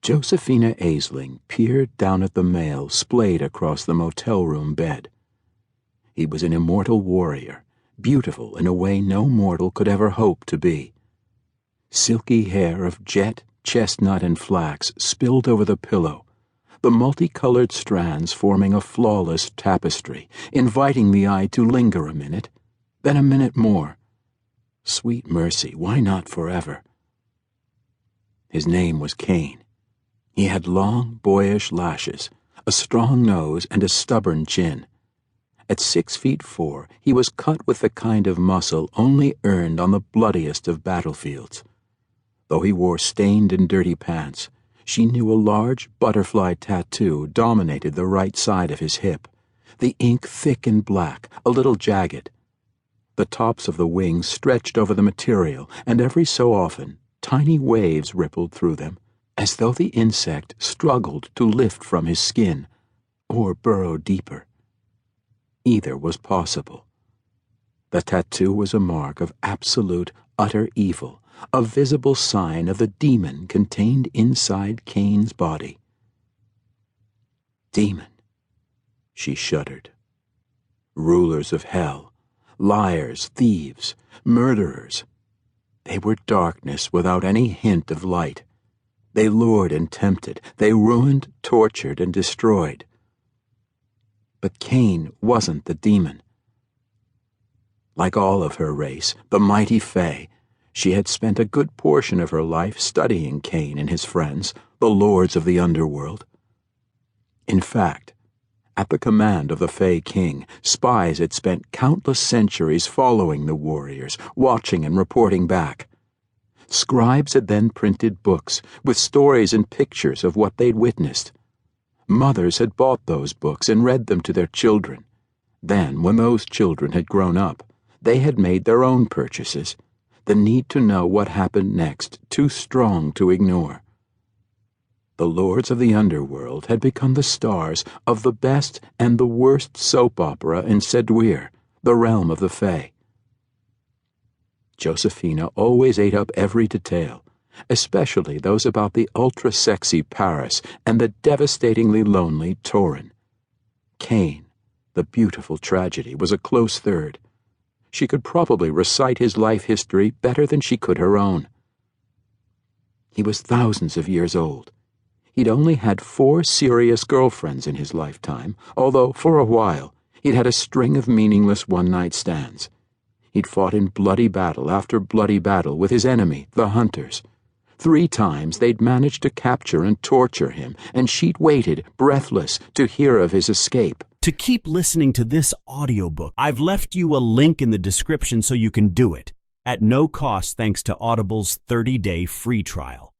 Josephina Aisling peered down at the mail splayed across the motel room bed. He was an immortal warrior, beautiful in a way no mortal could ever hope to be. Silky hair of jet, chestnut, and flax spilled over the pillow, the multicolored strands forming a flawless tapestry, inviting the eye to linger a minute, then a minute more. Sweet mercy, why not forever? His name was Cain. He had long, boyish lashes, a strong nose, and a stubborn chin. At 6'4", he was cut with the kind of muscle only earned on the bloodiest of battlefields. Though he wore stained and dirty pants, she knew a large butterfly tattoo dominated the right side of his hip, the ink thick and black, a little jagged. The tops of the wings stretched over the material, and every so often tiny waves rippled through them, as though the insect struggled to lift from his skin, or burrow deeper. Either was possible. The tattoo was a mark of absolute, utter evil, a visible sign of the demon contained inside Cain's body. Demon, she shuddered. Rulers of hell, liars, thieves, murderers. They were darkness without any hint of light. They lured and tempted. They ruined, tortured, and destroyed. But Cain wasn't the demon. Like all of her race, the mighty Fae, she had spent a good portion of her life studying Cain and his friends, the lords of the underworld. In fact, at the command of the Fae King, spies had spent countless centuries following the warriors, watching and reporting back. Scribes had then printed books with stories and pictures of what they'd witnessed. Mothers had bought those books and read them to their children. Then, when those children had grown up, they had made their own purchases, the need to know what happened next too strong to ignore. The lords of the underworld had become the stars of the best and the worst soap opera in Sedweir, the realm of the Fae. Josephina always ate up every detail, especially those about the ultra-sexy Paris and the devastatingly lonely Torin. Cain, the beautiful tragedy, was a close third. She could probably recite his life history better than she could her own. He was thousands of years old. He'd only had 4 serious girlfriends in his lifetime, although, for a while, he'd had a string of meaningless one-night stands. He'd fought in bloody battle after bloody battle with his enemy, the Hunters. 3 times they'd managed to capture and torture him, and she'd waited, breathless, to hear of his escape. To keep listening to this audiobook, I've left you a link in the description so you can do it, at no cost thanks to Audible's 30-day free trial.